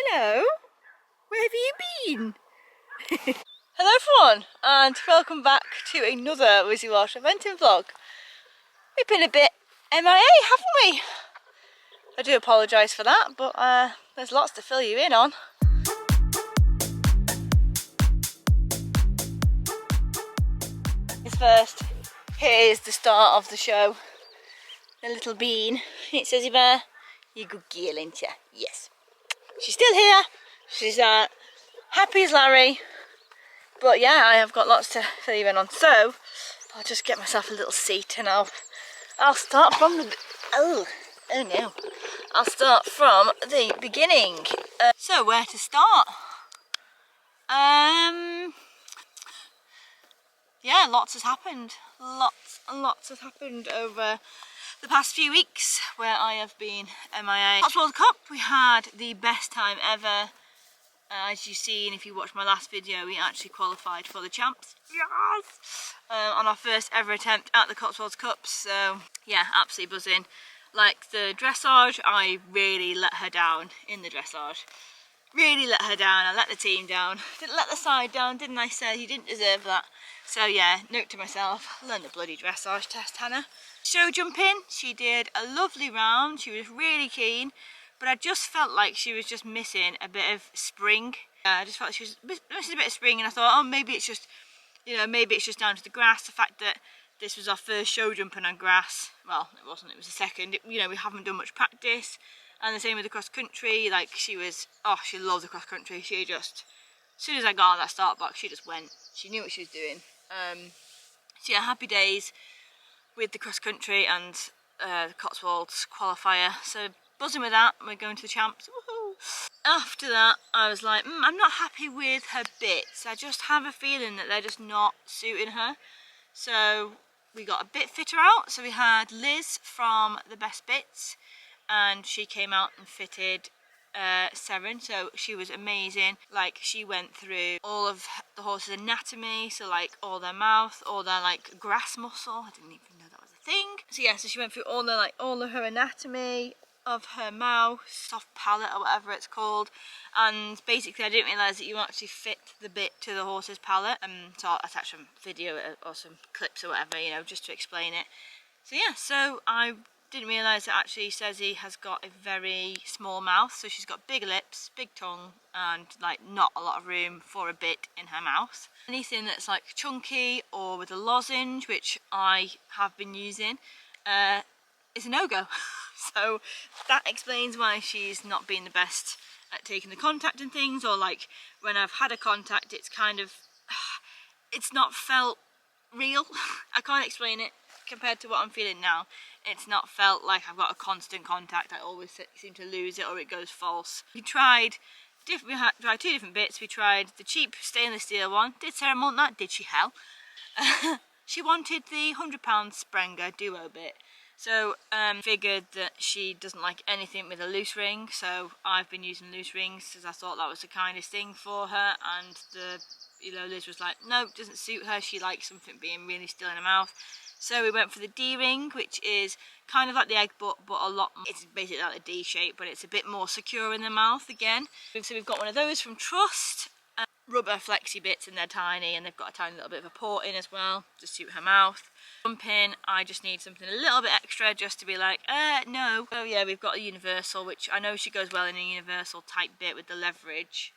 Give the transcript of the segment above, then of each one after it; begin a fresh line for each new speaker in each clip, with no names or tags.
Hello, where have you been? Hello everyone, and welcome back to another Wizzy Welsh eventing vlog. We've been a bit MIA, haven't we? I do apologise for that, but there's lots to fill you in on. First, here's the start of the show. The little bean. It says, "Bear, you good girl, ain't ya?" Yes. She's still here. She's happy as Larry. But yeah, I have got lots to fill you in on. So I'll just get myself a little seat and I'll start from the oh no. I'll start from the beginning. So where to start? Yeah, lots has happened. Lots and lots has happened over the past few weeks where I have been MIA. World Cup, we had the best time ever. As you've seen, if you watched my last video, we actually qualified for the champs. Yes! On our first ever attempt at the Cotswolds Cup. So yeah, absolutely buzzing. Like the dressage, I really let her down in the dressage. Really let her down. I let the team down. Didn't let the side down, didn't I? Say you didn't deserve that. So yeah, note to myself, learn the bloody dressage test, Hannah. Show jumping, she did a lovely round. She was really keen. But I just felt like she was just missing a bit of spring. I just felt like she was missing a bit of spring, and I thought, oh, maybe it's just, you know, maybe it's just down to the grass. The fact that this was our first show jumping on grass. Well, it wasn't. It was the second. You know, we haven't done much practice, and the same with the cross country. Like she was, oh, she loved the cross country. She just, as soon as I got on that start box, she just went. She knew what she was doing. So yeah, happy days with the cross country and the Cotswolds qualifier. So buzzing with that. We're going to the champs. Woohoo! After that, I was like, I'm not happy with her bits. I just have a feeling that they're just not suiting her. So we got a bit fitter out. So we had Liz from the Best Bits, and she came out and fitted Seren, so she was amazing. Like she went through all of the horse's anatomy, so like all their mouth, all their like grass muscle. I didn't even know that was a thing. So yeah, so she went through all the all of her anatomy of her mouth, soft palate or whatever it's called, and basically I didn't realise that you actually fit the bit to the horse's palate. So I'll attach some video or some clips or whatever, you know, just to explain it. So yeah, so I didn't realise that actually Sezzy has got a very small mouth, so she's got big lips, big tongue, and like not a lot of room for a bit in her mouth. Anything that's like chunky or with a lozenge, which I have been using, is a no-go. So that explains why she's not been the best at taking the contact and things, or like when I've had a contact, it's kind of, it's not felt real. I can't explain it. Compared to what I'm feeling now, it's not felt like I've got a constant contact. I always seem to lose it or it goes false. We tried two different bits. We tried the cheap stainless steel one. Did Sarah want that? Did she hell? She wanted the £100 Sprenger duo bit. So figured that she doesn't like anything with a loose ring, so I've been using loose rings because I thought that was the kindest thing for her, and Liz was like, no, it doesn't suit her. She likes something being really still in her mouth. So we went for the D ring, which is kind of like the egg butt, but a lot more. It's basically like the D shape, but it's a bit more secure in the mouth again. So we've got one of those from Trust. Rubber flexi bits, and they're tiny, and they've got a tiny little bit of a port in as well to suit her mouth. Jumping, I just need something a little bit extra just to be like, no. So yeah, we've got a universal, which I know she goes well in a universal type bit with the leverage.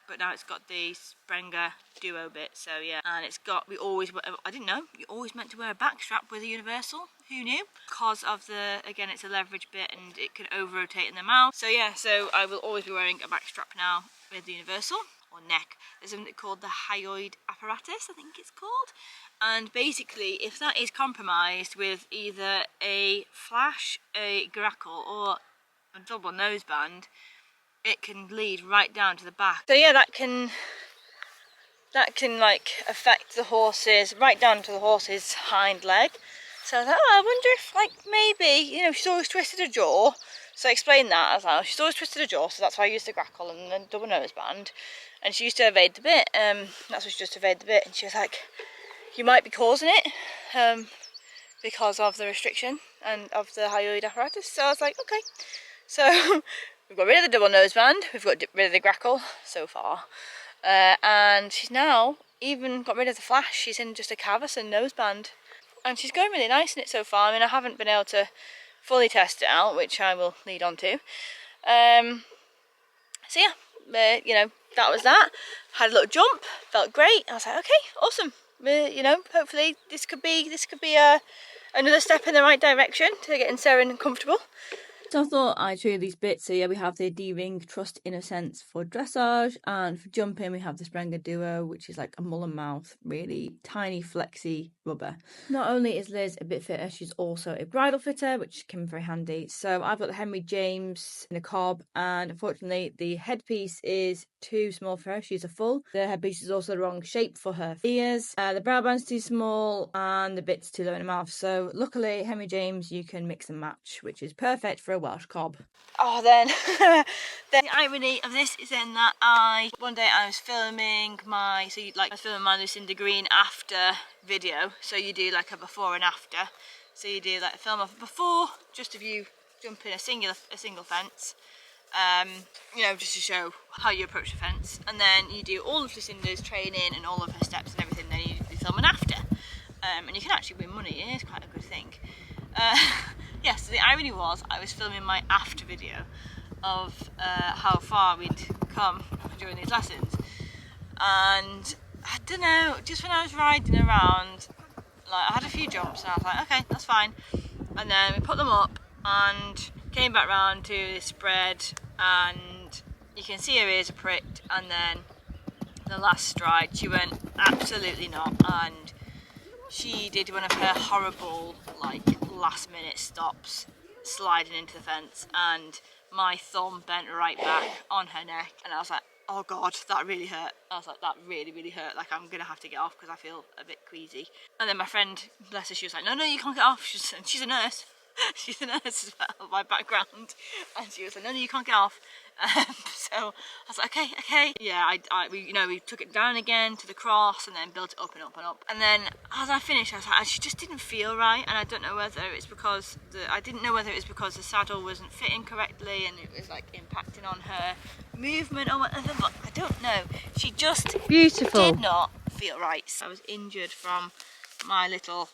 But now it's got the Sprenger duo bit, so yeah. And it's got, I didn't know, you always meant to wear a back strap with a universal. Who knew? Because of again, it's a leverage bit and it can over-rotate in the mouth. So yeah, so I will always be wearing a back strap now with the universal, or neck. There's something called the hyoid apparatus, I think it's called. And basically, if that is compromised with either a flash, a grackle, or a double noseband, it can lead right down to the back. So yeah, that can like affect the horses right down to the horse's hind leg. So I thought, I wonder if like maybe, you know, she's always twisted her jaw. So I explained that as well. She's always twisted her jaw, so that's why I used the grackle and the double noseband. And she used to evade the bit. That's why she just evade the bit. And she was like, you might be causing it because of the restriction and of the hyoid apparatus. So I was like, okay. So We've got rid of the double noseband, we've got rid of the grackle so far, and she's now even got rid of the flash. She's in just a cavesson noseband, and she's going really nice in it so far. I mean, I haven't been able to fully test it out, which I will lead on to. So yeah, you know, that was that. Had a little jump, felt great. I was like, okay, awesome. You know, hopefully this could be another step in the right direction to getting Seren comfortable. So I thought I'd show you these bits. So yeah, we have the D-ring Trust Innocence for dressage, and for jumping we have the Sprenger Duo, which is like a mull and mouth, really tiny flexy rubber. Not only is Liz a bit fitter, she's also a bridle fitter, which came very handy. So I've got the Henry James in a cob, and unfortunately the headpiece is too small for her. She's a full. The headpiece is also the wrong shape for her ears. The brow band's too small and the bit's too low in the mouth. So luckily, Henry James, you can mix and match, which is perfect for a Welsh cob. Oh, then the irony of this is then that one day I was filming my Lucinda Green after video. So you do like a before and after. So you do like a film of before, just of you jumping a single fence. You know, just to show how you approach the fence, and then you do all of Lucinda's training and all of her steps and everything, then you film an after, and you can actually win money. It is quite a good thing. Yeah, so the irony was I was filming my after video of how far we'd come during these lessons, and I don't know, just when I was riding around, like I had a few jumps and I was like, okay, that's fine, and then we put them up and came back round to the spread, and you can see her ears are pricked, and then the last stride she went absolutely not, and she did one of her horrible like last minute stops sliding into the fence, and my thumb bent right back on her neck, and I was like, oh god, that really hurt. I was like, that really hurt, like I'm gonna have to get off because I feel a bit queasy. And then my friend, bless her, she was like, no, you can't get off. She's a nurse. She's a nurse as well, by background, and she was like, no, you can't get off. So I was like, okay. Yeah, we took it down again to the cross and then built it up and up and up. And then as I finished, I was like, she just didn't feel right, and I don't know whether it's because the saddle wasn't fitting correctly and it was like impacting on her movement or whatever. But I don't know. She just did not feel right. So I was injured from my little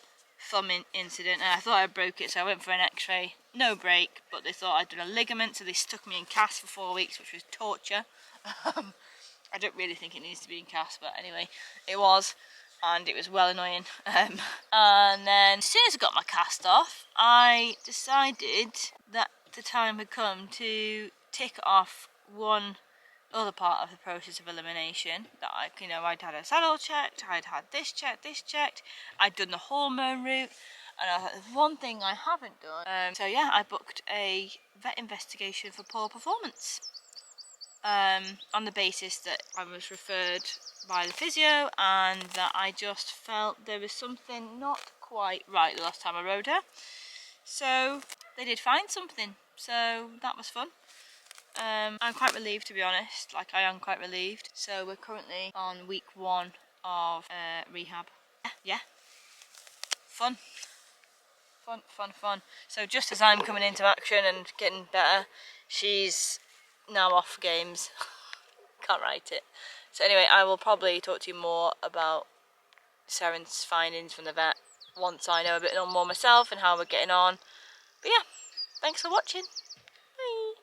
thumb incident, and I thought I broke it, so I went for an x-ray. No break, but they thought I'd done a ligament, so they stuck me in cast for 4 weeks, which was torture. I don't really think it needs to be in cast, but anyway, it was, and it was well annoying. And then as soon as I got my cast off, I decided that the time had come to tick off one other part of the process of elimination. That I'd had a saddle checked, I'd had this checked, I'd done the hormone route, and I was like, there's one thing I haven't done. So yeah, I booked a vet investigation for poor performance, on the basis that I was referred by the physio and that I just felt there was something not quite right the last time I rode her. So they did find something, so that was fun. I'm quite relieved, to be honest. Like, I am quite relieved. So we're currently on week 1 of rehab. Yeah. Fun. So just as I'm coming into action and getting better, she's now off games. Can't write it. So anyway, I will probably talk to you more about Seren's findings from the vet once I know a bit more myself and how we're getting on. But yeah, thanks for watching. Bye.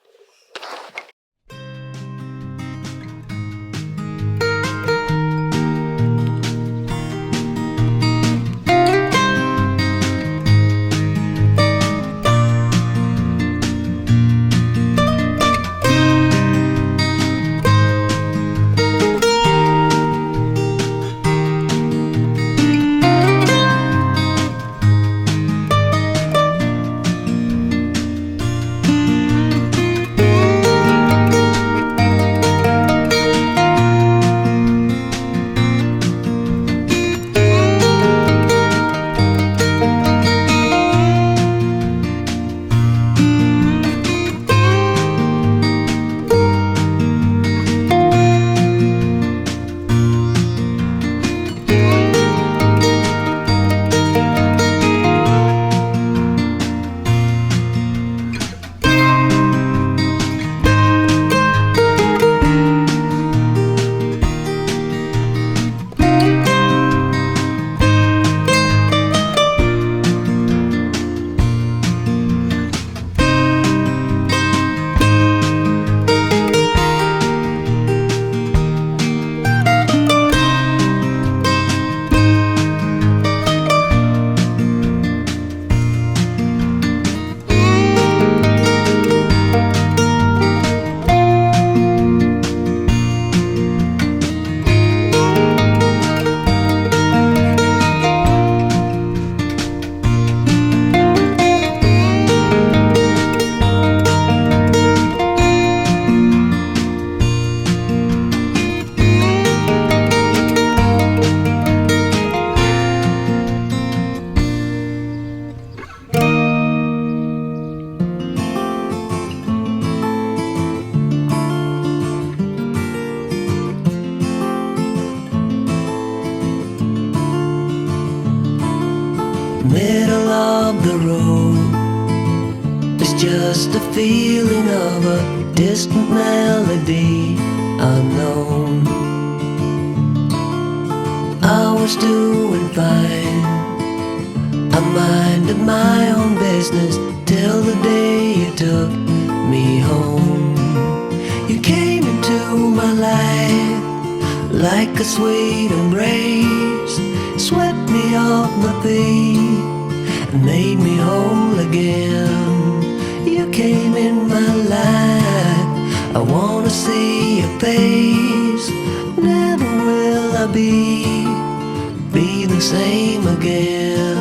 the road. It's just a feeling of a distant melody unknown. I was doing fine, I minded my own business till the day you took me home. You came into my life like a sweet embrace, swept me off my feet and made me whole again. You came in my life, I wanna see your face. Never will I be the same again.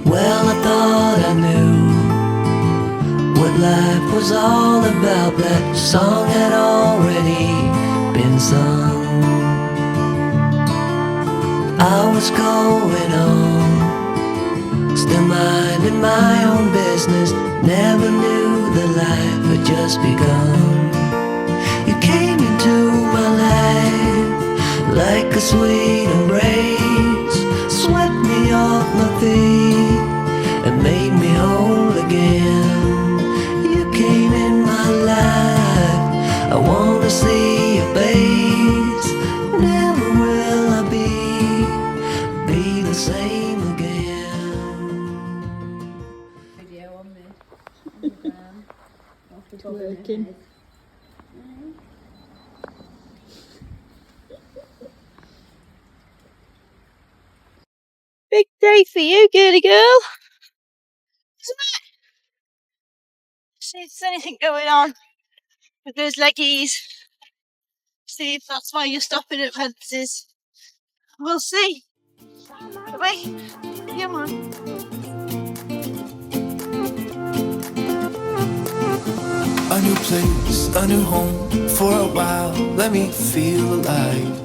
Well, I thought I knew what life was all about. That song had already been sung. I was going on, still minding my own business. Never knew that life had just begun. You came into my life like a sweet embrace, swept me off my feet and made me whole again. You came in my life, I wanna see your face. Never will I be the same again.
Video on me, on the ground, off the top of my head.
Big day for you, girly girl, isn't it? See if there's anything going on with those leggies. See if that's why you're stopping at fences. We'll see. Shall we? Come on.
A new place, a new home for a while. Let me feel alive.